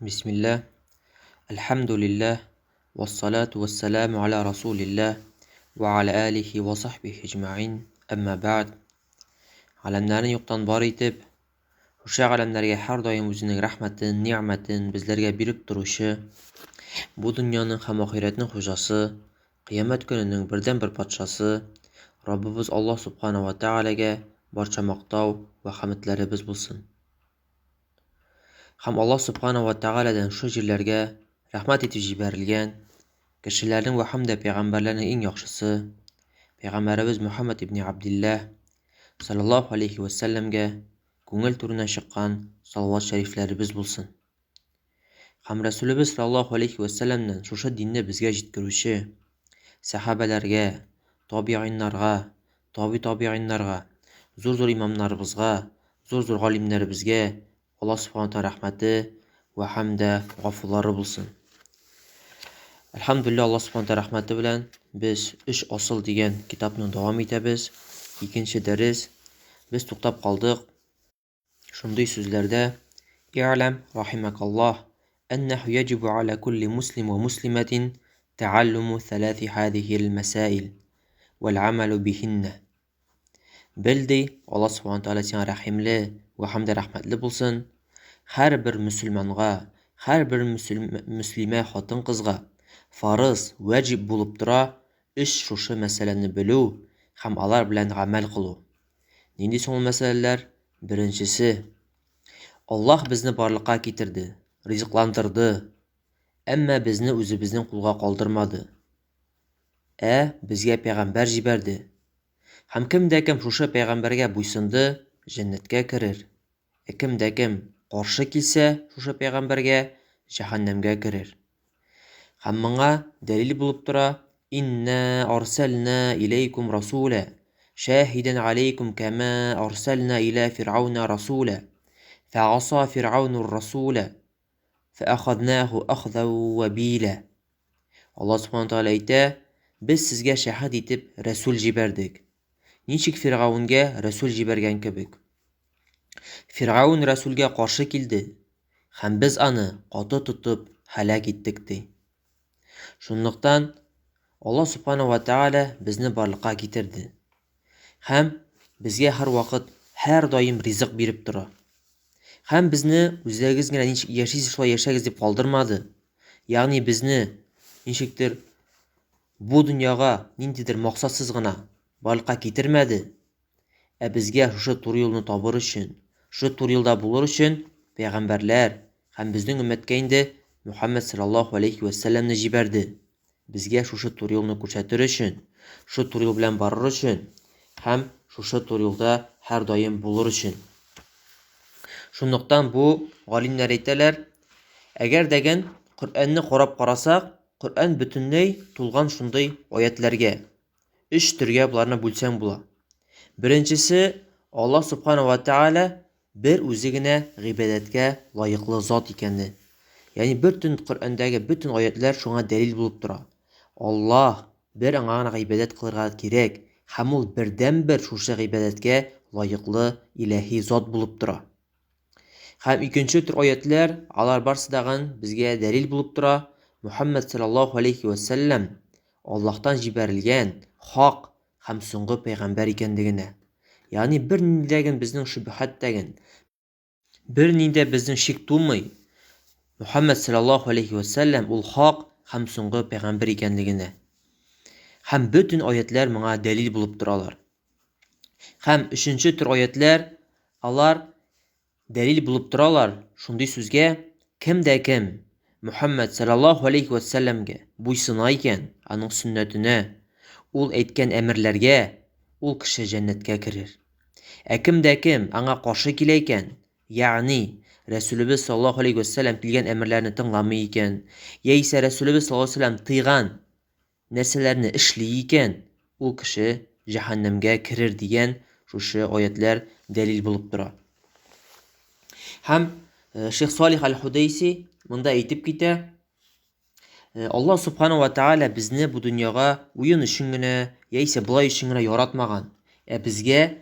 Bismillah, elhamdülillah, ve salatu ve selamu ala Resulillah, ve ala alihi ve sahbihi ecma'in, amma ba'd. Alemlerin yoktan var etip, uşaq alemlerge her daim özünün rahmetin, nimetin bizlerge birip duruşu, bu dünyanın hem ahiretin hocası, kıyamet gününün birden bir patşası, Rabbimiz Allah subhanahu wa ta'ala'ga barça maqtav ve hamdleri biz bulsun. Ham Allah subhanahu wa ta'ala'dan şu jirlerge rahmat etip jiberilgen, kişilerin ve hamda peygamberlerin en yaxşısı, Peygamberimiz Muhammed ibn Abdillah sallallahu aleyhi ve sellemge көңіл түрінен шыққан салауат шәрифлері біз болсын. Ham Resulübіз sallallahu aleyhi ve sellem'den şuşa dinni bizge jitkiruşi, sahabelerge, tabi'inlarga, zor imamlarımızga, zor galimlerimizge Allah subhanahu ta'ala rahmeti ve hamda gafurları bulsun. Elhamdülillah Allah subhanahu ta'ala rahmeti bilen biz 3 asıl degan kitapны devam etemiz. İkinci ders biz to'xtab qoldik. Shunday so'zlarda i'lam rahimakallah annahu yajibu ala kulli muslim ve muslimatin ta'allumu thalathi hadhihi'l masail vel amalu bihinna. Bildi Allah subhanahu ta'ala sen rahimli ve hamda rahmetli bulsun. Her bir Müslümanğa, her bir Müslime hatın kızga farız, vacib bulup dura iş şuşu meseleni bilu, ham alar bilen amel kılu. Nindi son meseleler? Birincisi, Allah bizni barlığa getirdi, riziklandırdı. Ama bizni özümüzün kulga kaldırmadı. Bizge peygamber jiberdi. Ham kimde-kim şuşu peygamberge buysundu, cennetke kirir. Kimde-kim qarşı kilse şuşu peygamberge cehennemge kirir. Ham mına delil bulup dura, inna arsalna ileykum rasula şahiden aleykum kema arsalna ila fir'auna rasula fa'asa fir'aunur rasula fa'akhadnahu akhdan wabila. Allah subhanahu ta'ala ayta, biz sizge şahid etip Resul jiberdik. Niçik Firavunga Resul jibergen kebek. Firavun Resulge qarşı kildi. Hem biz anı qatı tutup halak ettik. Şunluktan Allah subhanahu wa ta'ala bizni barlığa getirdi. Hem bizge her vakit, her daim rizq berip dura. Hem bizni özleriniz gene yaşayız şolay yaşayız dep kaldırmadı. Yani bizni nişiktir bu dünyaga nindidir maksatsız gına barlığa getirmedi. Bizge şu tur yolunu tabır üçün, şu tur yolda bulur üçün peygamberler hem bizden ümmetke indi Muhammed sallallahu aleyhi ve sellem'ni jiberdi. Bizge şu tur yolunu ko'rsatir üçün, şu tur yol bilen barır üçün, hem şu tur yolda her daim bulur üçün. Şunluktan bu galimler aytalar, eğer degen Kur'an'ni qarab qarasak, Kur'an bütünley tulgan şunday ayetlerge, 3 türge bularını bölsen bula. Birincisi, Allah subhanahu wa ta'ala bir özügine gibadetke layıklı zat ekendi. Yani bütün Kur'an'daki bütün ayetler şuna delil bulup dura. Allah bir ana ibadet kılırga gerek. Hem ol birden bir şuşa ibadetke layıklı ilahi zat bulup dura. Hem ikinci tür ayetler alar barsıdağın bizge delil bulup dura. Muhammed sallallahu aleyhi ve sellem Allah'tan jiberilgen hak hem soңғы peygamber ekendigine. Yani bir nindegen bizning şübhat degen, bir ninde bizning şik tuğmay, Muhammed sallallahu aleyhi ve sellem ul hak hem soңғы peygamber ekendigine. Hem bütün ayetler mına delil bulup duralar. Hem üçüncü tür ayetler alar delil bulup duralar. Şunday sözge kim Muhammed sallallahu aleyhi ve sellemge buysuna iken, anın sünnetine, ul etken emirlerge, ul kişi cennetke kirir. Kim ana qarşı kileyken, yani Resulübüz sallallahu aleyhi ve sellem bilgen emirlerini tınlamıyken, ya ise Resulübüz sallallahu aleyhi ve sellem tıygan neselerini işliyken, ul kişi cehennemge kirir diyen şu ayetler delil bulup dura. Hem Şeyh Salih al-Hudeysi bunda aytip kite, Allah subhanahu wa ta'ala bizni bu dünyaga uyun üçün gine, ya ise bulay üçün gine yaratmagan. Bizge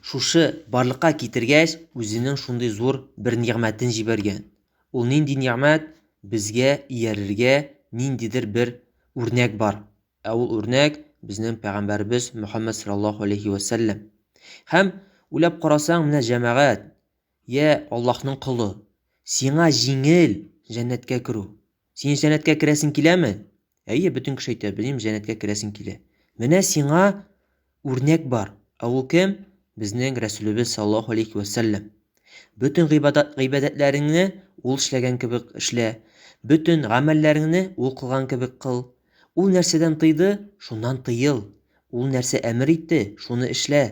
şuşu barlığa getirgeç özünün şunday zor bir nimetin jibergen. Ул нинди ниъмәт? Безгә иярергә ниндидер бер үрнәк бар. Ул үрнәк безнең пәйгамбәрбез Мөхәммәд саллаллаһу алейхи ва сәлләм. Һәм уйлап карасаң, менә җәмәгать, я Аллаһның кулы, сиңа җиңел җәннәткә керү. Син җәннәткә керәсең киләме? Әйе, бөтен кеше әйтә, белим, җәннәткә керәсең килә. Менә сиңа үрнәк бар. Ул кем? Безнең Рәсүлебез саллаллаһу алейхи ва сәлләм. Бөтен гыйбадәтләреңне ул эшләгән кебек эшлә. Бөтен гамәлләреңне ул кылган кебек кыл. Ул нәрсәдән тыйды, шуннан тыйыл. Ул нәрсә әмер итте, шуны эшлә.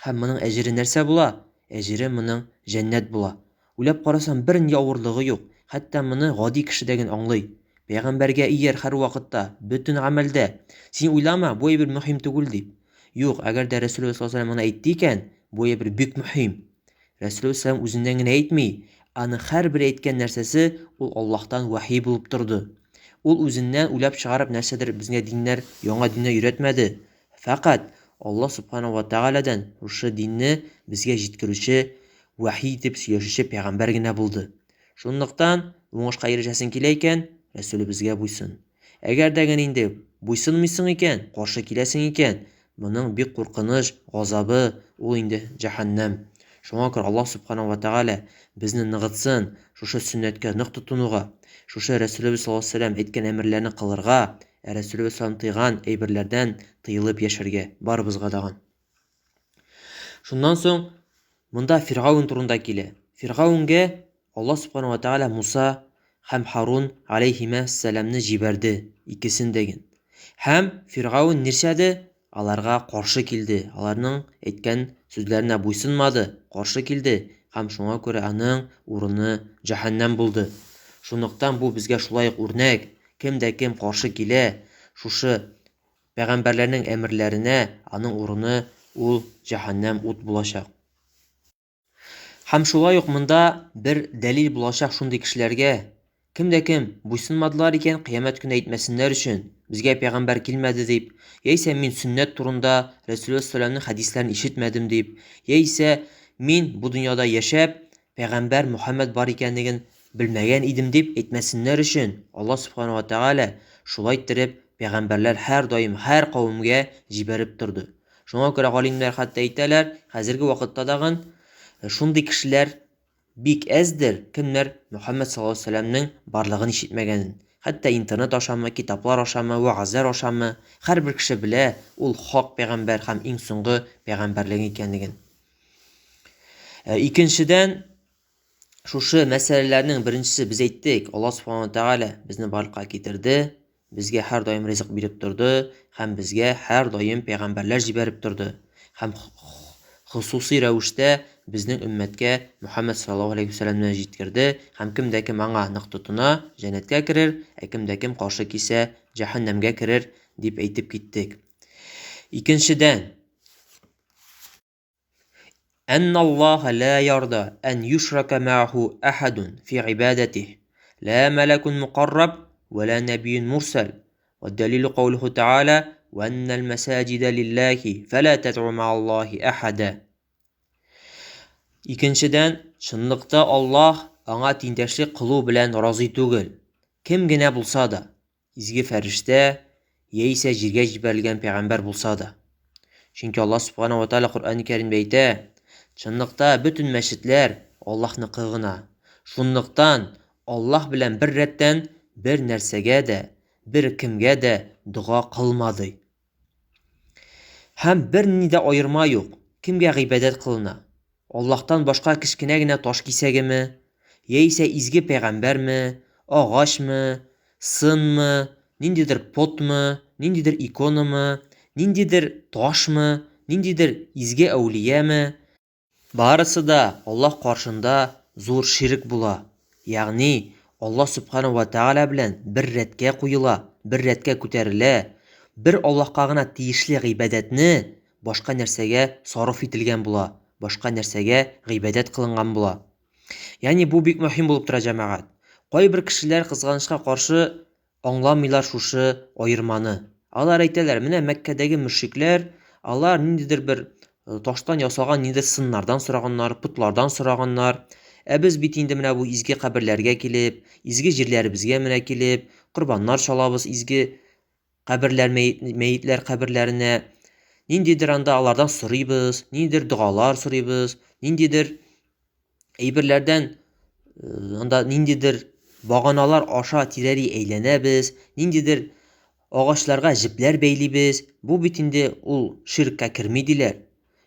Һәм моның әҗере нәрсә була? Әҗере моның җәннәт була. Уйлап карасам, бер ни авырлыгы юк. Хәтта моны гади кеше дә аңлый. Пәйгамбәргә ияр һәр вакытта, бөтен гамәлдә. Син уйлама, бу бер мөһим түгел дип. Юк, әгәр дә Рәсүлебез саллаллаһу алейхи ва сәлләм әйтте икән, бу бер бик мөһим. Рәсүлебез саллаллаһу алейхи ва сәлләм үзеннән генә әйтми, аны һәрбер әйткән нәрсәсе ул Аллаһтан вахи булып торды. Ул үзеннән уйлап чыгарып нәрсәдер безгә диннәр, яңа диннәр өйрәтмәде. Фақат Аллаһ субханаһу ва тааладан шушы динне безгә җиткерүче, вахи итеп сөйләшүче пәйгамбәр генә булды. Шунлыктан уңышка ирешәсең килә икән, Рәсүлебезгә буйсын. Әгәр дә инде буйсынмыйсың икән, каршы киләсең икән, моның бик куркыныч газабы ул инде җәһәннәм. Шуңа күрә Аллаһ субханаһу ва тааля безне ныгытсын, шушы сөннәткә нык тотынуга, шушы Рәсүлебез саллаллаһу алейхи ва сәлләм әйткән әмерләрне кылырга, Рәсүлебез саллаллаһу тыйган әйберләрдән тыелып яшәргә, барыбызга даган. Шуннан соң монда Фиргавун турында килә. Фиргавунгә Аллаһ субханаһу ва тааля Муса һәм Харун алейхиссәламны җибәрде, икесен дә. Һәм Фиргавун нишәде? Аларга каршы килде. Аларның әйткән сүзләренә буйсынмады, каршы килде. Һәм шуңа күрә аның урыны җәһәннәм булды. Шунлыктан бу безгә шулай үрнәк. Кем дә кем каршы килә, шушы пәйгамбәрләрнең әмерләренә, аның урыны ул җәһәннәм ут булачак. Һәм шулай ук монда бер дәлил булачак шундый кешеләргә. Кем дә кем буйсынмадылар икән, кыямәт көне әйтмәсеннәр өчен, безгә пәйгамбәр килмәде дип, яисә мин сөннәт турында Рәсүлебез саллаллаһу алейхи ва сәлләмнең хәдисләрен ишетмәдем дип, яисә мин бу дөньяда яшәп, пәйгамбәр Мөхәммәд бар икәнлеген белмәгән идем дип әйтмәсеннәр өчен, Аллаһ субханаһу ва тааля шулай итеп пәйгамбәрләр һәр даим һәр кавемгә җибәреп торды. Шуңа күрә галимнәр хәтта әйтәләр, хәзерге вакытта даган шундый кешеләр бик әздер, кемнәр Мөхәммәд саллаллаһу алейхи ва сәлләмнең барлыгын ишетмәгәнен. Хәтта интернет ашамы, китаплар ашамы, ваазлар ашамы, һәрбер кеше белә, ул хак пәйгамбәр һәм иң соңгы пәйгамбәрлеге икәнлеген. Икенчедән, шушы мәсьәләләрнең беренчесе без әйттек, Аллаһ субханаһу ва тааля безне барлыкка китерде, безгә һәр даим ризык биреп торды, һәм безгә һәр даим пәйгамбәрләр җибәреп торды. Һәм хусуси рәвештә безнең өммәткә Мөхәммәд саллаллаһу алейхи ва сәлләмне җиткерде, һәм кем дә кем аңа нык тотына, җәннәткә керер, кем дә кем каршы килсә, җәһәннәмгә керер дип әйтеп киттек. Икенчедән, أن الله لا يرضى أن يشرك معه أحد في عبادته لا ملك مقرب ولا نبي مرسل والدليل قوله تعالى وأن المساجد لله فلا تدعوا مع الله أحدا. Икенчедән, чынлыкта Аллаһ аңа тиңдәшлек кылу белән разый түгел. Кем генә булса да, изге фәрештә яисә җиргә җибәрелгән пәйгамбәр булса да. Чөнки Аллаһ субханаһу ва тааля Коръән Кәримдә әйтә, чынлыкта бөтен мәчетләр Аллаһныкы гына. Шунлыктан Аллаһ белән бер рәттән бер нәрсәгә дә, бер кемгә дә дуга кылмады. Һәм бер ни дә аерма юк. Кемгә гыйбадәт кылына? Аллаһтан башка кечкенә генә таш кисәгеме, яисә изге пәйгамбәрме, агачмы, сынмы, ниндидер потмы, ниндидер иконамы, ниндидер ташмы, ниндидер изге әүлиямы? Барысы да Аллаһ каршында зур ширк була. Ягъни Аллаһ субханаһу ва тааля белән бер рәткә куела, бер рәткә күтәрелә, бер Аллаһка гына тиешле гыйбадәтне башка нәрсәгә сарыф ителгән була, башка нәрсәгә гыйбадәт кылынган була. Ягъни бу бик мөһим булып тора җәмәгать. Кайбер кешеләр кызганычка каршы аңламыйлар шушы аерманы. Алар әйтәләр, менә Мәккәдәге мөшрикләр, алар ниндидер бер таштан ясалган ниндидер сыннардан сораганнар, путлардан сораганнар. Biz бит инде менә бу изге каберләргә килеп, изге җирләребезгә менә килеп, корбаннар шалабыз изге каберләр, мәетләр каберләренә. Ниндидер анда алардан сорыйбыз, ниндидер дугалар сорыйбыз, ниндидер әйберләрдән анда ниндидер баганалар аша тирәли әйләнәбез, ниндидер агачларга җепләр бәйлибез. Бу бит инде ул ширккә керми диләр.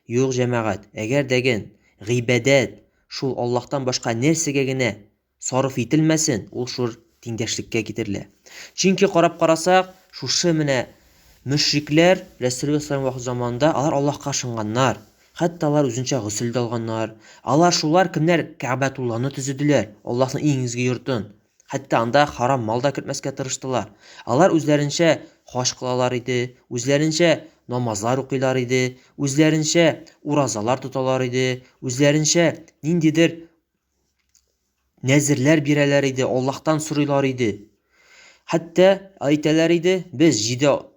Юк, җәмәгать, әгәр дәген гыйбадәт шул Аллаһтан башка нәрсәгә генә сарыф ителмәсен, ул шул тиңдәшлеккә китерлә. Чөнки карап карасак, шушы менә мөшрикләр Рәсүлуллаһ саллаллаһу алейһи заманында алар Аллаһка ышанганнар. Хәтта алар үзенчә гысыл да алганнар. Алар шулар кемнәр Кәгъбәтулланы төзеделәр, Аллаһның иң изге йортын. Хәтта анда харам мал да кертмәскә тырыштылар. Алар үзләренчә хаҗ кылалар иде, үзләренчә намазлар укыйлар иде, үзләренчә уразалар тоталар иде, үзләренчә ниндидер нәзерләр бирәләр иде, Аллаһтан сорыйлар иде. Хәтта әйтәләр иде, без 7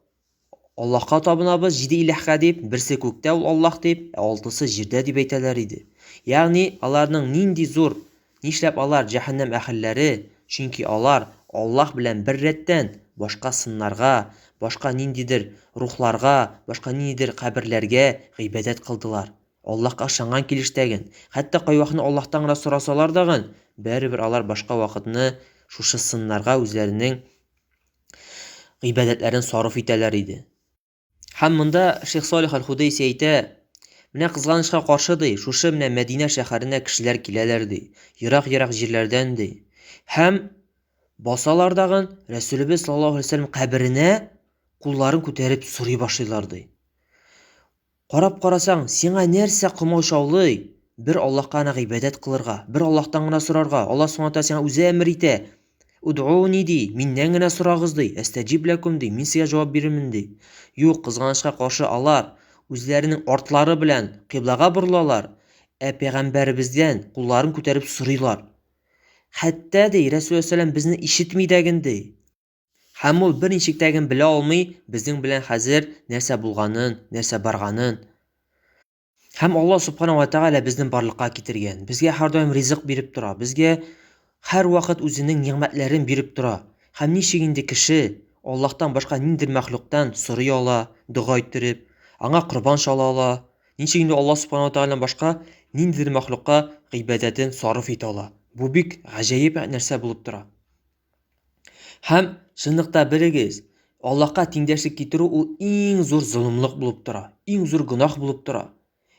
Аллаһка табынабыз, 7 иләһкә дип, берсе күктә ул Аллаһ дип, 6-сы җирдә дип әйтәләр иде. Ягъни аларның нинди зур, нишләп алар җәһәннәм әһелләре? Чөнки алар Аллаһ белән бер рәттән башка сыннарга, башка ниндидер рухларга, башка ниндидер каберләргә гыйбадәт кылдылар. Аллаһка ышанган килештәген. Хәтта кай вакытны Аллаһтан гына сорасалар дагын, бәрибер алар башка вакытны шушы сыннарга үзләренең гыйбадәтләрен сарыф итәләр иде. Һәм монда Шейх Салих аль-Худайси әйтә, менә кызганычка каршы ди, шушы менә Мәдинә шәһәренә кешеләр киләләр ди, ерак-ерак җирләрдән ди. Һәм басалар дагын Рәсүлебез саллаллаһу алейһи ва саллям каберенә кулларын күтәреп сорый башлыйлар ди. Карап карасаң, сиңа нәрсә кылмаушаулый? Бер Аллаһка гына гыйбадәт кылырга, бер Аллаһтан гына сорарга. Аллаһ Субханаһу ва тааля сиңа үзе әмер итә. Уд'уни ди, миннән генә сорагыз ди, әстәҗиб ләкум ди, мин сезгә җавап бирермен ди. Юк, кызганычка каршы алар үзләренең артлары белән кыйблага борылалар, пәйгамбәребездән кулларын күтәреп сорыйлар. Хәтта ди Рәсүл саллаллаһу безне ишетми дәген ди. Һәм ул берничек тәген белә алмый безнең белән хәзер нәрсә булганын, нәрсә барганын. Һәм Аллаһ Субханаһу ва тааля безне барлыкка китергән. Безгә һәрдаим ризык биреп тора. Безгә һәр вакыт үзенең ниъмәтләрен биреп тора. Һәм ничек инде кеше Аллаһтан башка ниндидер мәхлуктан сорый ала, дуга иттереп, аңа корбан шала ала. Ничек инде Аллаһ Субханаһу ва тааля башка ниндидер мәхлукка гыйбадәтен сарыф итә ала. Бу бик гаҗәеп нәрсә булып тора. Һәм чынлыкта белегез, Аллаһка тиңдәшлек китерү ул иң зур зулымлык булып тора, иң зур гөнаһ булып тора.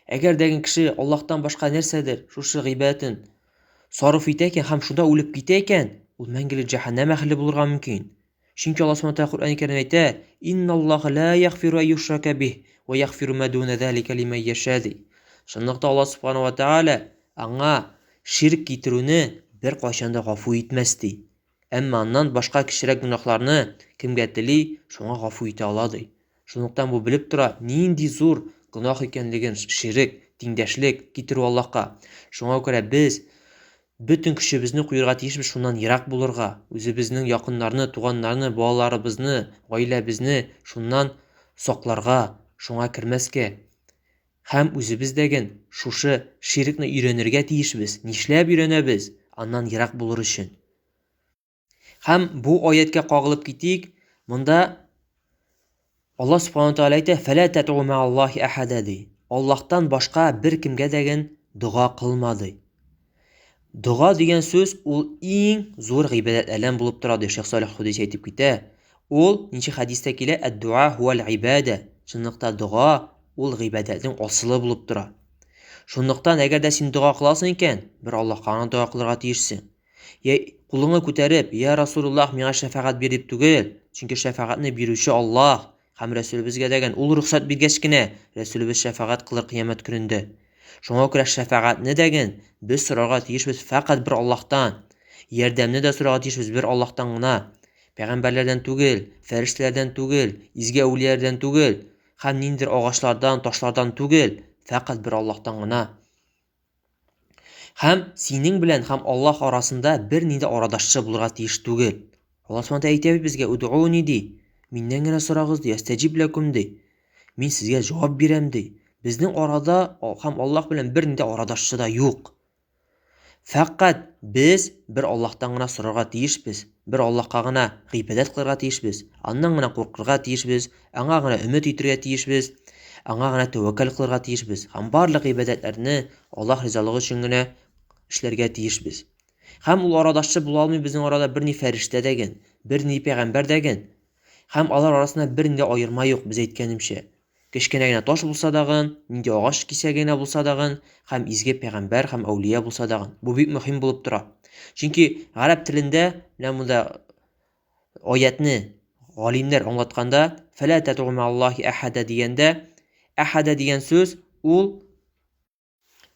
Әгәр дәген кеше Аллаһтан башка нәрсәдер шушы гыйбадәтен сарыф итә икән һәм шунда үлеп китә икән, ул мәңгелек җәһәннәм әһле булырга мөмкин. Чөнки Аллаһ Субханаһу ва тааля Куръан Кәримдә әйтә: "Инналлаһа ла яғфиру ан юшрака бих ва яғфиру ма дуна залика лиман яша". Чынлыкта Аллаһ Субханаһу ва тааля аңа ширк китерүне бер кайчан да гафу итмәс ди. Әмма аннан башка кичерәк гөнаһларны кемгә тели, шуңа гафу итә ала ди. Шуңлыктан бу белеп тора, нинди зур гөнаһ икәнлеген, ширк, тиңдәшлек китерү Аллаһка. Шуңа күрә без бөтен көчебезне куярга тиешбез шуннан ерак булырга, үзебезнең якыннарны, туганнарны, балаларыбызны, гаиләбезне шуннан сакларга, шуңа кермәскә. Һәм үзебез дәген шушы ширкне өйрәнергә тиешбез. Нишләп өйрәнәбез? Аннан ерак булыр өчен. Һәм бу аятка кагылып китик. Монда Аллаһ Субханаһу ва тааля әйтә: "Фәлә тад'у ма'аллаһи ахада" ди. Аллаһтан башка бер кемгә дәген дуга кылма ди. Дуга дигән сүз ул иң зур гыйбадәтләрдән булып тора ди. Шейх Салих аль-Худайси әйтеп китә. Ул ничек хәдистә килә? "Ад-дуа хуа аль-ибада". Чынлыкта дуга ул гыйбадәтнең асылы булып тора. Шунлыктан әгәр дә син дуга кыласың икән, бер Аллаһка гына дуга кылырга тиешсең. Я кулыңны күтәреп, "Я Расулуллаһ, миңа шәфаәт бир" дип түгел, чөнки шәфаәтне бирүче Аллаһ һәм Рәсүлебезгә дәгән ул рөхсәт биргәч кенә Рәсүлебез шәфаәт кылыр кыямәт көнендә. Шуңа күрә шәфаәтне дәгән без сорарга тиешбез фақат бер Аллаһтан. Ярдәмне дә сорарга тиешбез бер Аллаһтан гына. Пәйгамбәрләрдән түгел, фәрештәләрдән түгел, изге әүлияләрдән түгел, һәм ниндидер агачлардан, ташлардан түгел, фақат бер Аллаһтан гына. Һәм синең белән һәм Аллаһ арасында бер нинди арадашчы булырга тиеш түгел. Аллаһ Субханаһу әйтә безгә: "Уд'уни" ди. Миннән генә сорагыз ди, әстәҗиб ләкум ди. Мин сезгә җавап бирәм ди. Безнең арада һәм Аллаһ белән бер нинди арадашчы да юк. Фақат біз бір Аллахтан ғана сұрарға тиішпіз. Бір Аллахқа ғана ғибадат қылырға тиішпіз. Аннан ғана қорқырға тиішпіз. Аңа ғана үміт итергә тиішпіз. Аңа ғана тәвәккәл қылырға тиішпіз. Һәм барлық ғибадәтләрне Аллаһ ризалыгы өчен генә эшләргә тиешбез. Һәм ул арадашчы була алмый безнең арада берни фәрештә дәген, берни пәйгамбәр дәген. Һәм алар арасында бернинди аерма юк, біз әйткәнемчә. Кечкенә генә таш булса дагын, нинди агач кисәге генә булса дагын, һәм изге пәйгамбәр һәм әүлия булса дагын. Бу бик мөһим булып тора. Чөнки гарәп телендә менә монда аятны галимнәр аңлатканда фәлә тәд'у мa'аллаһи әхәдә дигәндә, әхәдә дигән сүз ул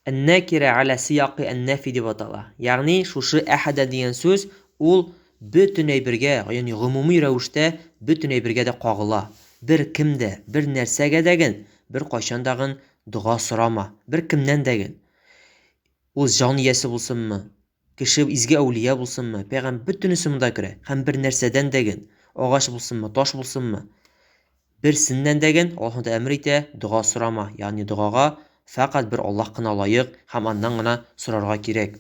ән-накира аля сияқи ән-нафи дип атала. Ягъни шушы әхәдә дигән сүз ул бөтен әйбергә, ягъни гомуми рәвештә бөтен әйбергә дә кагыла. Бер кемдә, бер нәрсәгә дәген, бер кайчан дагын дуга сорама, бер кемнән дәген. Ул җан иясе булсынмы, кеше изге әүлия булсынмы, пәйгамбәр бөтенесе монда керә. Һәм бер нәрсәдән дәген, агач булсынмы, таш булсынмы, берсеннән дәген Аллаһ да әмер итә, дуга сорама. Ягъни дугага фақат бер Аллаһ кына лаек һәм аннан гына сорарга кирәк.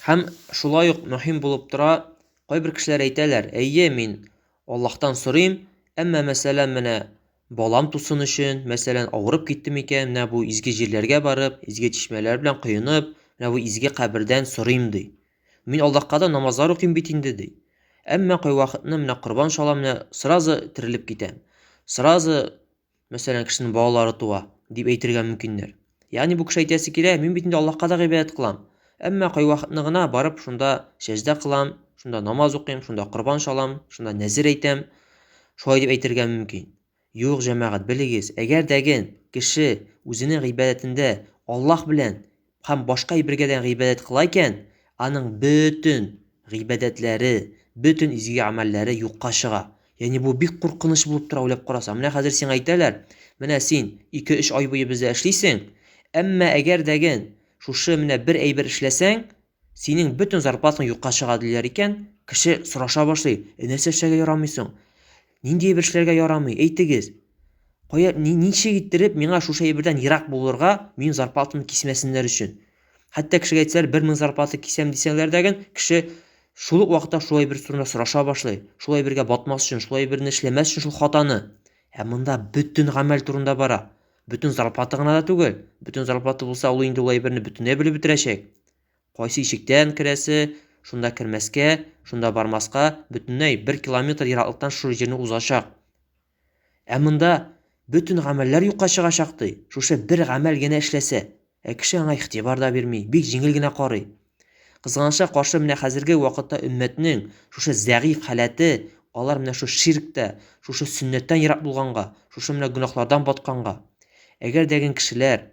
Һәм шулай ук мөһим булып тора, кайбер кешеләр әйтәләр: "Әйе, мин Аллаһтан сорыйм, әмма мәсәлән менә балам тусын өчен, мәсәлән авырып киттем икән, менә бу изге җирләргә барып, изге чишмәләр белән коенып, менә бу изге кабердән сорыйм" ди. "Мин Аллаһка да намазлар укыйм бит инде" ди. Әмма кай вакытны менә корбан шалам, менә сразу терелеп китәм. Сразу мәсәлән кешенең балалары туа дип әйтергә мөмкиннәр. Ягъни бу кеше әйтәсе килә: "Мин бит инде Аллаһка да гыйбадат кылам. Әмма кай вакытны гына барып шунда сәҗдә кылам, шунда намаз укыйм, шунда корбан шалам, шунда нәзер әйтәм." Шулай дип әйтергә мөмкин. Юк, җәмәгать, белегез, әгәр дәген кеше үзенең гыйбадәтендә Аллаһ белән һәм башка әйбергә дә гыйбадат кыла икән, аның бөтен гыйбадәтләре, бөтен изге амәлләре юкка чыга. Ягъни бу бик куркыныч булып тора, уйлап карасам. Менә хәзер син әйтәләр, менә син 2-3 ай буе бездә эшлисең, әмма әгәр дәген шушы менә бер әйбер эшләсәң, синең бөтен зарплатаң юкка чыга диләр икән, кеше сораша башлый: "Нәрсә эшләргә ярамыйсың? Нинди әйбер эшләргә ярамый? Әйтегез. Кая ничек иттереп миңа шушы әйбердән ерак булырга, мин зарплатамны кисмәсеннәр өчен?" Хәтта кешегә әйтсәләр, 1000 зарплата кисәм дисәләр дәген, кеше шул ук вакытта шул әйбер турында сораша башлый. Шул әйбергә батмас өчен, шул әйберне эшләмәс өчен шул хатаны. Монда бөтен гамәл турында бара. Бөтен зарплата гына да түгел. Бөтен зарплата булса, ул инде ул әйберне бөтенләй белеп бетерәчәк. Кайсы ишектән керәсе, шунда кермәскә, шунда бармаска, бөтенләй 1 километр ераклыктан шул җирне узачак. Монда бөтен гамәлләр юкка чыгачак ди. Шушы бер гамәл генә эшләсә, кеше аңа игътибар да бирми, бик җиңел генә карый. Кызганычка каршы, менә хәзерге вакытта өммәтнең шушы зәгыйф халәте, алар менә шу ширктә, шушы сөннәттән ерак булганга, шушы менә гөнаһлардан батканга. Әгәр дәген кешеләр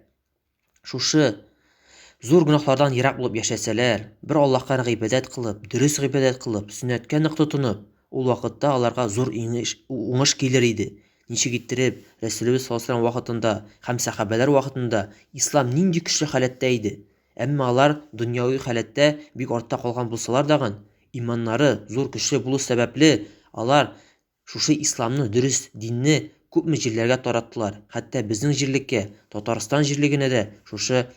шушы зур гөнаһлардан ерак булып яшәсәләр, бер Аллаһка гыйбадат кылып, дөрес гыйбадат кылып, сөннәткә нык тотынып, ул вакытта аларга зур уңыш килер иде. Ничек иттереп Рәсүлебез саллаллаһу алейһи ва сәлләм вакытында һәм сахабалар вакытында ислам нинди көчле халәттә иде. Әмма алар дөньяви халәттә бик артта калган булсалар дагын, иманнары зур көчле булу сәбәпле, алар шушы исламны, дөрес динне күпме җирләргә тараттылар. Хәтта безнең җирлеккә, Татарстан җирлегенә дә шушы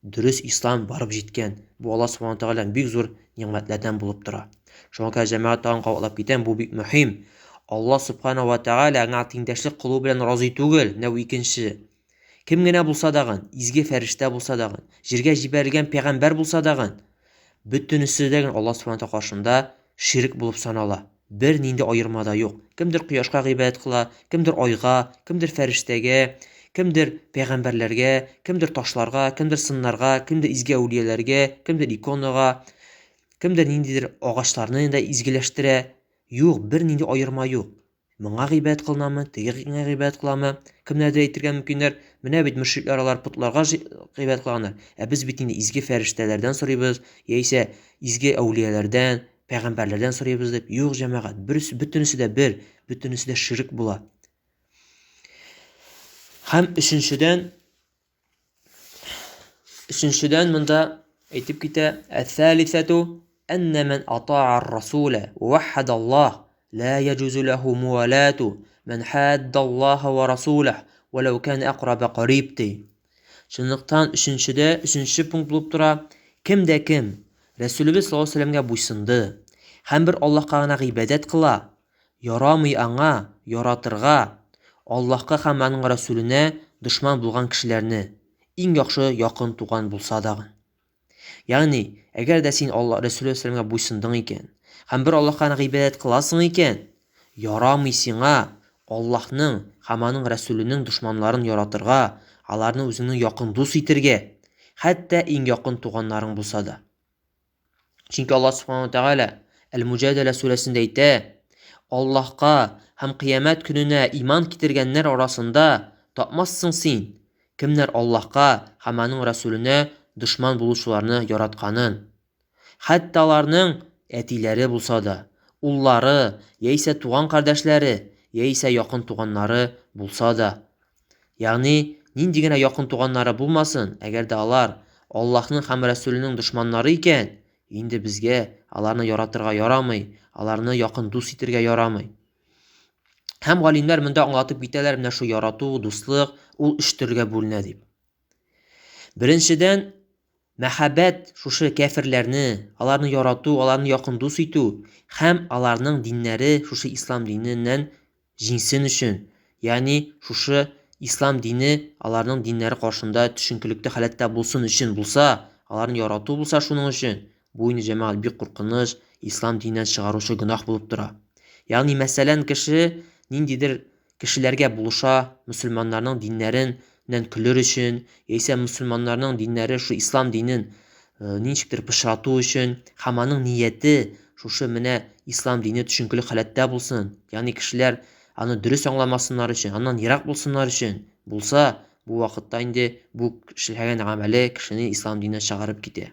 дөрес ислам барып җиткән. Бу Аллаһ Субханаһу ва Тааляның бик зур ниъмәтләрдән булып тора. Шуңа күрә җәмәгать тагын кабатлап китәм, бу бик мөһим. Аллаһ Субханаһу ва Тааля аңа тиңдәшлек кылу белән разый түгел. Менә бу икенче. Кем генә булса дагын, изге фәрештә булса дагын, җиргә җибәрелгән пәйгамбәр булса дагын, бөтенесе дә Аллаһ Субханаһу ва Тааля каршында ширк булып санала. Бер нинди аерма да юк. Кемдер кояшка гыйбадат кыла, кемдер айга, кемдер фәрештәгә, кемдер пәйгамбәрләргә, кемдер ташларга, кемдер сыннарга, кемдер изге әүлияләргә, кемдер иконага, кемдер ниндидер агачларны да изгеләштерә. Юк, бер нинди аерма юк. Моңа гыйбадат кылынамы, тегегә гыйбадат кыламы? Кемнәрдер әйтергә мөмкиннәр, менә бит мөшрикләр алар путларга гыйбадат кылганнар. Без бит инде изге фәрештәләрдән сорыйбыз, яисә изге әүлияләрдән, пәйгамбәрләрдән сорыйбыз дип. Юк, җәмәгать, бөтенесе дә бер, бөтенесе дә ширк була. Һәм өченчедән монда әйтеп китә: "Әс-салисату анна ман ата'a ар-расула ва ваххада Аллаһ لا يجوز له موالاة من حاد الله ورسوله ولو كان أقرب قريب" ди. Шундыктан өченче пункт булып тора: кем Рәсүлебез саллаллаху алейхи ва сәлләмгә буйсынды һәм бер Аллаһка гына гыйбадәт кыла, ярамый аңа яратырга Аллаһка һәм аның Рәсүленә дошман булган кешеләрне иң яхшы якын туган булса да. Ягъни, әгәр дә син Алла Рәсүле сәлләмгә буйсындың икән һәм бер Аллаһка гына гыйбадәт кыласың икән, ярамый сиңа Аллаһның һәм аның Рәсүленең дошманларын яратырга, аларны үзеңнең якын дус итәргә, хәтта иң якын туганнарың булса да. Чөнки Аллаһ Субханаһу ва Тәгалә Әл-Муҗадилә сүрәсендә әйтә: Аллаһка һәм кыямәт көненә иман китергәннәр арасында тапмассың син кемнәр Аллаһка һәм аның Рәсүленә дошман булучыларны яратканын. Хәтта аларның әтиләре булса да, уллары, яисә туган кардәшләре, яисә якын туганнары булса да. Ягъни, нинди генә якын туганнары булмасын, әгәр дә алар Аллаһның һәм Рәсүленең дошманнары икән, инде безгә аларны яратырга ярамый, аларны якын дус итәргә ярамый. Һәм галимнәр монда аңлатып китәләр, менә шу ярату, дуслык ул 3 төргә бүленә дип. Беренчедән, мәхәббәт шушы кафирләрне, аларны ярату, аларны якын дус итү һәм аларның диннәре шушы ислам диненнән җиңсен өчен. Ягъни, шушы ислам дине аларның диннәре каршында төшенкелекле халәттә булсын өчен булса, аларны ярату булса шуның өчен, бу инде җәмәгать бик куркыныч, ислам диненнән чыгарушы гөнаһ булып тора. Ягъни, мәсәлән, кеше ниндидер кешеләргә булыша, мөселманнарның диннәреннән көлер өчен, яисә мөселманнарның диннәре шу ислам динен ничектер пычрату өчен, һәм аның нияте шушы менә ислам дине төшенкеле халәттә булсын, ягъни кешеләр аны дөрес аңламасыннар өчен, аннан ерак булсыннар өчен булса, бу вакытта инде бу эшләгән гамәле кешене ислам диненнән чыгарып китә.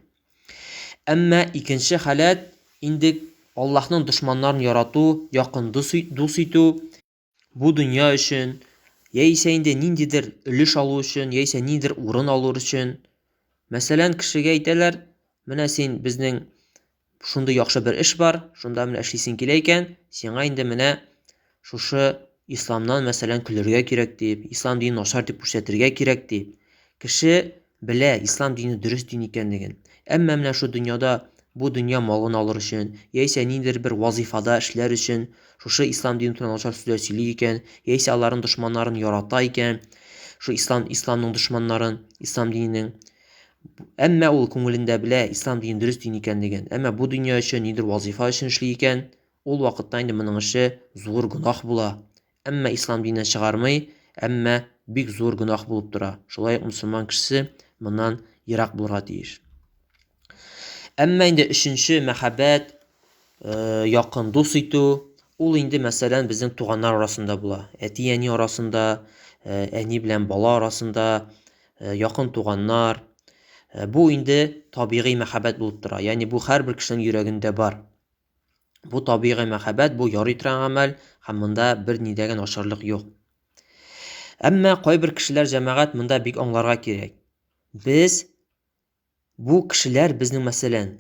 Әмма икенче халәт инде Аллаһның дошманнарын ярату, якын дус итү, бу дөнья өчен, яисә инде ниндидер өлеш алу өчен, яисә ниндидер урын алу өчен. Мәсәлән, кешегә әйтәләр, менә син безнең шундый яхшы бер эш бар, шунда менә эшлисең килә икән, сиңа инде менә шушы исламнан мәсәлән көләргә кирәк дип, ислам динен начар дип күрсәтергә кирәк дип. Кеше белә ислам дине дөрес дин икәнлеген. Әмма менә шу дөньяда бу дөнья малын алыр өчен, яисә ниндидер бер вазифада эшләр өчен, шушы ислам дине турында начар сүзләр сөйли икән, яисә аларның дошманнарын ярата икән, шу исламның дошманнарын, ислам диненең. Әмма ул күңелендә белә ислам дине дөрес дин икәнлеген. Әмма бу дөнья өчен ниндидер вазифа өчен эшли икән, ул вакытта инде моның эше зур гөнаһ була. Әмма ислам диненнән чыгармый, әмма бик зур гөнаһ булып тора. Шулай мөселман кешесе моннан ерак булырга тиеш. Әмма инде өченче мәхәббәт, якын дус итү, ул инде мәсәлән безнең туганнар арасында була. Әти-әни арасында, әни белән бала арасында, якын туганнар. Бу инде табигый мәхәббәт булып тора. Ягъни бу һәрбер кешенең йөрәгендә бар. Бу табигый мәхәббәт, бу ярый торган гамәл һәм монда бер нидәгән ашарлык юк. Әмма кайбер кешеләр җәмәгать монда бик аңларга кирәк. Без бу кешеләр безнең мәсәлән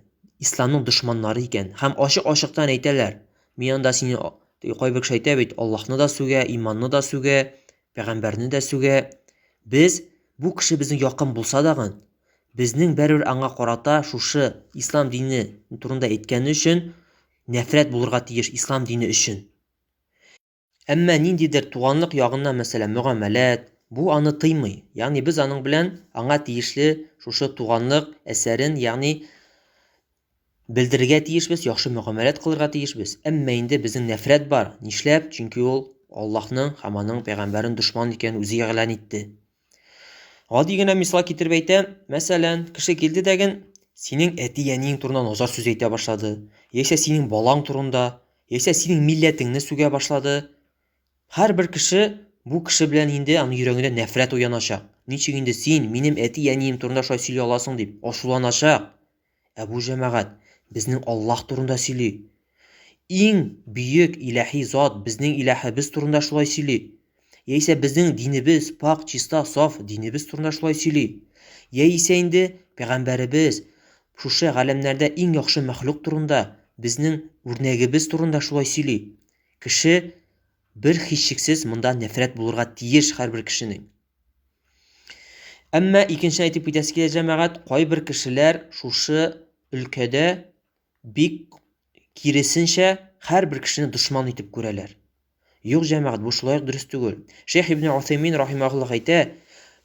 исламның дошманнары икән һәм ачык-ачыктан әйтәләр. Мин анда сине кайбер кеше әйтә бит, Аллаһны да сүгә, иманны да сүгә, пәйгамбәрне дә сүгә. Без бу кеше безнең якын булса дагы, безнең бәрбер аңа карата шушы ислам дине турында әйткәне өчен нәфрәт булырга тиеш ислам дине өчен. Әмма ниндидер туганлык ягыннан мәсәлән мөгамәләт, бу аны тыймый. Ягъни без аның белән аңа тиешле шушы туганлык әсәрен, ягъни белдерергә тиешбез, яхшы мөгамәләт кылырга тиешбез. Әмма инде безнең нәфрәт бар. Нишләп? Чөнки ул Аллаһның һәм аның пәйгамбәрен дошман икән үзе игълан итте. Гади генә мисал китереп әйтәм, мәсәлән, кеше килде дәген, синең әти-әниң турында назар сүз әйтә башлады, яисә синең балаң турында, яисә синең милләтеңне сүгә башлады. Һәрбер кеше бу кеше белән инде аның йөрәгендә нәфрәт уяначак. Ничек инде син минем әти-әнием турында шулай сөйли аласың дип ачуланачак. Бу җәмәгать безнең Аллаһ турында сөйли. Иң бөек илаһи зат безнең илаһыбыз турында шулай сөйли. Яисә безнең динебез, пак, чиста, саф динебез турында шулай сөйли. Яисә инде пәйгамбәребез шушы галәмнәрдә иң яхшы мәхлук турында, безнең үрнәгебез турында шулай сөйли. Кеше бер һичшиксез монда нәфрәт булырга тиеш һәрбер кешенең. Әмма икенче әйтеп китәсе килә җәмәгать, кайбер кешеләр шушы өлкәдә бик киресенчә һәрбер кешене дошман итеп күрәләр. Юк җәмәгать, бу шулай ук дөрес түгел. Шейх Ибн Усаймин рахимахуллаһ әйтә,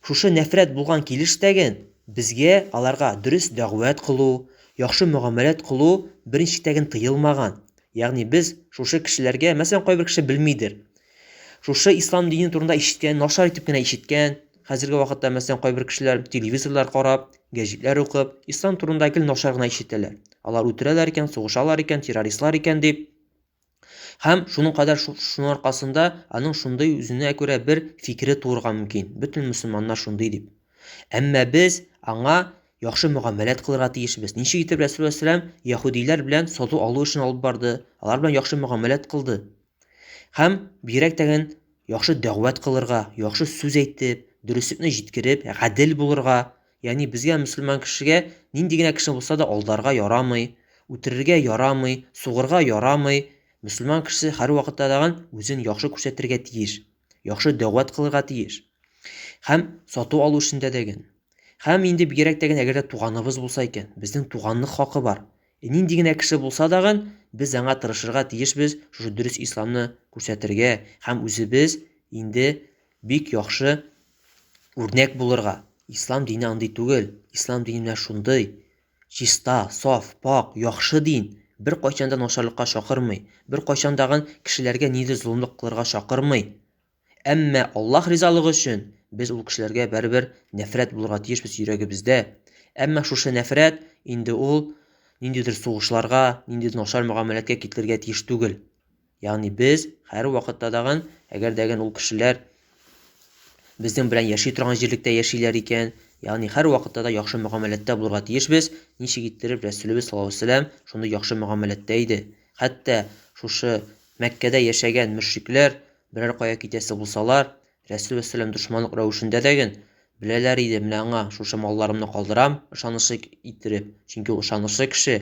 шушы нәфрәт булган килештәген безгә аларга дөрес дәгъват кылу, яхшы мөгамәләт кылу беренчелектәген тыелмаган. Ягъни без шушы кешеләргә, мәсәлән, кайбер кеше белмидер. Шушы ислам дине турында ишеткән, нашар итеп кенә ишеткән. Хәзерге вакытта мәсәлән кайбер кешеләр телевизорлар карап, гәҗитләр укып, ислам турында гел нашар гына ишетәләр. Алар үтерәләр икән, сугышалар икән, террористлар икән дип. Һәм шуның кадәр шуның аркасында аның шундый үзенә күрә бер фикере турырга мөмкин. Бөтен мөселманнар шундый дип. Әмма без аңа яхшы мөгамәләт кылырга тиешбез. Ничек итеп Рәсүл сәлам яһудиләр белән сату алу эшен алып барды, алар белән яхшы мөгамәләт кылды. Һәм бигрәк тәген яхшы дәгъват кылырга, яхшы сүз әйтеп, дөреслекне җиткереп, гадел булырга, ягъни безгә мөселман кешегә нинди генә кеше булса да алдарга ярамый, үтерергә ярамый, сугырга ярамый. Мөселман кеше һәр вакытта даган үзен яхшы күрсәтергә тиеш, яхшы дәгъват кылырга тиеш. Һәм сату алу эшендә дәген. Һәм инде бигрәк тәген әгәр туганыбыз булса икән, безнең туганлык хакы бар. Нинди генә кеше булса даган без аңа тырышырга тиешбез, шушы дөрес исламны күрсәтергә һәм үзебез инде бик яхшы үрнәк булырга. Ислам дине андый түгел. Ислам дине шундый чиста, саф, пак, яхшы дин. Бер кайчан да нашарлыкка чакырмый, бер кайчан дагы кешеләргә нидер зулымлык кылырга чакырмый. Әмма Аллаһ ризалыгы өчен без ул кешеләргә бер нәфрәт булырга тиешбез йөрәгебездә. Әмма шушы нәфрәт инде ул ниндидер сугышларга, ниндидер нашар мөгамәләткә китерергә тиеш түгел. Ягъни без һәр вакытта дагы әгәр дәген ул кешеләр безнең белән яши торган җирлектә яшиләр икән, ягъни һәр вакытта да яхшы мөгамәләттә булырга тиешбез. Ничек иттереп Рәсүлебез саллаллаһу алейһи ва сәллям шундый яхшы мөгамәләттә иде. Хәтта шушы Мәккәдә яшәгән мөшрикләр берәр кая китәсе булсалар, Рәсүл сәллям дошманлык рәвешендә дәген беләләр иде, менә аңа шушы малларымны калдырам, ышанычлы иттереп, чөнки ул ышанычлы кеше.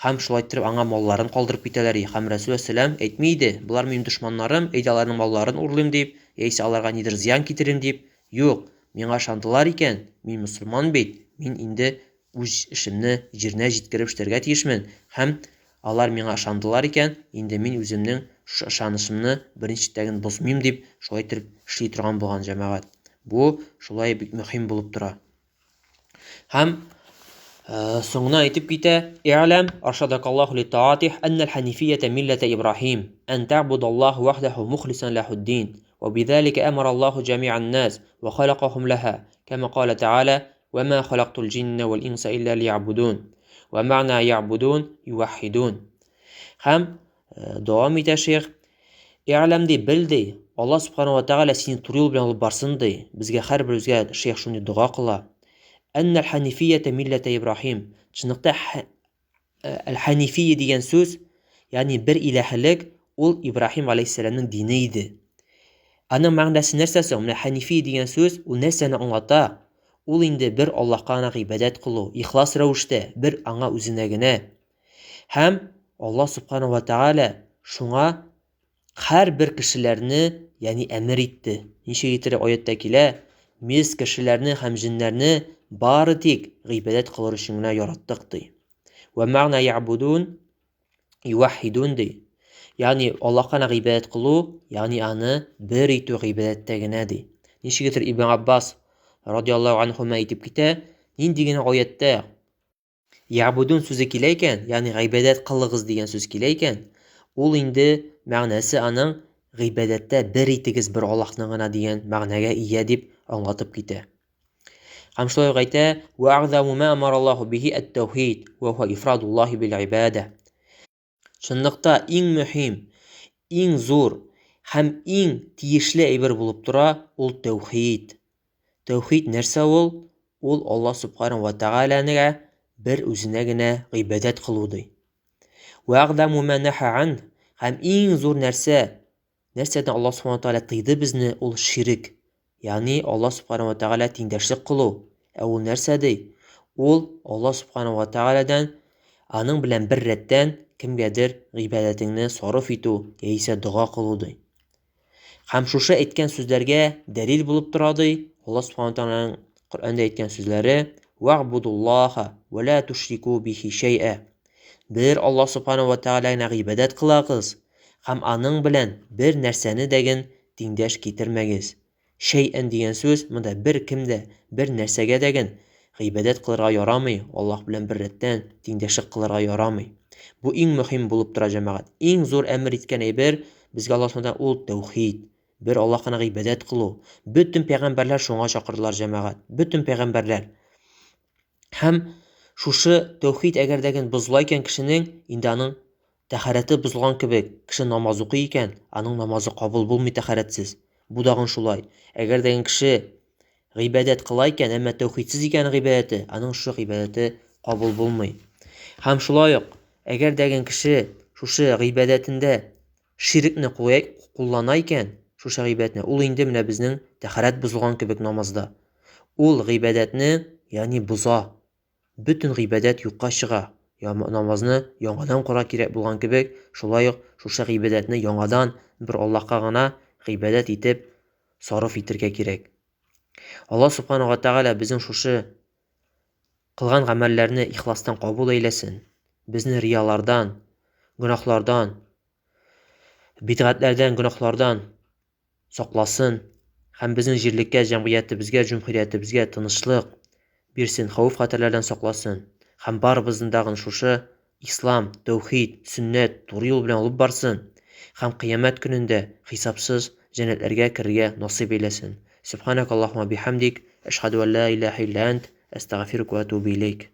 Һәм шулай иттереп аңа малларын калдырып китәләр. Һәм Рәсүл сәллям әйтми иде, булар минем дошманнарым, әйдә аларның малларын урлыйм дип, яисә аларга нидер зыян китерим дип. Юк, миңа ышандылар икән, мин мөселман бит, мин инде үз эшемне җиренә җиткереп эшләргә тиешмен. Һәм алар миңа ышандылар икән, инде мин үземнең ышанышымны беренчелектәген бозмыйм дип, шулай итеп эшли торган булган җәмәгать. Бу шулай бик мөһим булып тора. Һәм соңына әйтеп китә: "И'лам аршадакаллаһу ли-таатих анна al-hanifiyata millata Ibrahim, an ta'budu Allah wahdahu mukhlishan lahu ad-din, wa bidhalika amara Allah jami'a an-nas wa khalaqahum laha, kama qala ta'ala: wa ma khalaqtul jinna wal insa illa liya'budun, wa ma'na ya'budun yuwahhidun." Һәм дәвам итә шейх: "И'лам ди, бил ди, Аллаһ субханаһу ва тааля сине тур юл белән алып барсын ди. Безгә һәрберебезгә шейх шундый дуга кыла. Анна al-hanifiyata millata Ibrahim. Чынлыкта al-hanifiyya дигән сүз, ягъни бер илаһлек, ул Ибраһим алейһиссәламның дине иде. Аның мәгънәсе нәрсә соң? Менә ханифи дигән сүз, ул нәрсәне аңлата? Ул инде бер Аллаһка гына гыйбадәт кылу, ихлас рәвештә, бер аңа үзенә генә. Һәм Аллаһ субханаһу ва тааля шуңа һәрбер кешеләрне, ягъни әмер итте. Ничек итеп аятта килә: "Без кешеләрне һәм җиннәрне бары тик гыйбадәт кылыр өчен генә яраттык" ди. "Ва мa'na ya'budun yuwahhidun" ди. Ягъни Аллаһка гыйбадәт кылу, ягъни аны бер итү гыйбадәттә генә ди. Ничек итеп Ибн Аббас радиллаһу анһума әйтеп китә, нинди генә аятта ya'budun сүзе килә икән, ягъни гыйбадәт кылыгыз дигән сүз килә икән, ул инде мәгънәсе аның гыйбадәттә бер итегез бер Аллаһны гына дигән мәгънәгә ия дип аңлатып китә. Һәм шулай ук әйтә: "Ва аъзаму ма амараллаһу биһи ат-таухид, ва хуа ифрадуллаһи бил-ибада." Чынлыкта иң мөһим, иң зур һәм иң тиешле әйбер булып тора ул таухид. Таухид нәрсә ул? Ул Аллаһ субханаһу ва тааляга бер үзенә генә гыйбадәт кылу ди. Ва аъзаму ма наха ан, һәм иң зур нәрсә, нәрсәдән Аллаһ субханаһу ва тааля тыйды безне, ул ширк. Ягъни Аллаһ субханаһу ва тааля тиңдәшлек кылу. Ул нәрсә ди? Ул Аллаһ субханаһу ва таалядан аның белән бер рәттән кемгәдер гыйбадәтеңне сарыф итү, яисә дуга кылу ди. Һәм шушы әйткән сүзләргә дәлил булып тора ди Аллаһ субханаһу ва тааляның Qur'anda aytgan сүзләре: "Ва'будуллаха ва ла тушрику бихи шай'a." Бер Аллаһ Субханаһу ва Тааляга гыйбадат кылыгыз һәм аның белән бер нәрсәне дәген тиңдәш китермәгез. Шай'ан дигән сүз монда бер кемдә, бер нәрсәгә дәген гыйбадат кылырга ярамый, Аллаһ белән бер рәттән тиңдәшлек кылырга ярамый. Бу иң мөһим булып тора, җәмәгать. Иң зур әмер иткән әйбер безгә Аллаһ Субханаһу ул тәүхид. Бер Аллаһка гыйбадат кылу. Бөтен пәйгамбәрләр шуңа чакырдылар, җәмәгать. Бөтен пәйгамбәрләр. Һәм шушы тәүхид әгәр дәген бозыла икән кешенең, инде аның тәһарәте бозылган кебек, кеше намаз укый икән, аның намазы кабул булмый тәһарәтсез. Бу дагын шулай. Әгәр дәген кеше гыйбадат кыла икән, әмма тәүхидсез икән гыйбадаты, аның шушы гыйбадаты кабул булмый. Һәм шулай ук, әгәр дәген кеше шушы гыйбадатында ширкне куллана икән, шушы гыйбадатны, ул инде менә безнең тәһарәт бозылган кебек намазда. Ул гыйбадатны, ягъни боза. Бөтен гыйбадат юкка чыга. Намазны яңадан кыра кирәк булган кебек, шулай ук шушы гыйбадатны яңадан бер Аллаһка гына гыйбадат итеп сарыф итәргә кирәк. Аллаһ Субханаһу ва Тааля безнең шушы кылган гамәлләрне ихластан кабул әйләсен. Безне риялардан, гөнаһлардан, бидгатьләрдән, гөнаһлардан сакласын һәм безнең җирлеккә, җәмгыятебезгә, җумһуриятебезгә тынычлык бирсен, хәвеф-хәтерләрдән сакласын һәм барыбызны да шушы ислам, тәүхид, сөннәт, туры юл белән алып барсын һәм кыямәт көнендә хисапсыз җәннәтләргә керергә насыйп әйләсен. Субханакаллаһумма бихамдик, ашһаду ан ла илаһа илля ант, астагфирука ва атубу илейк.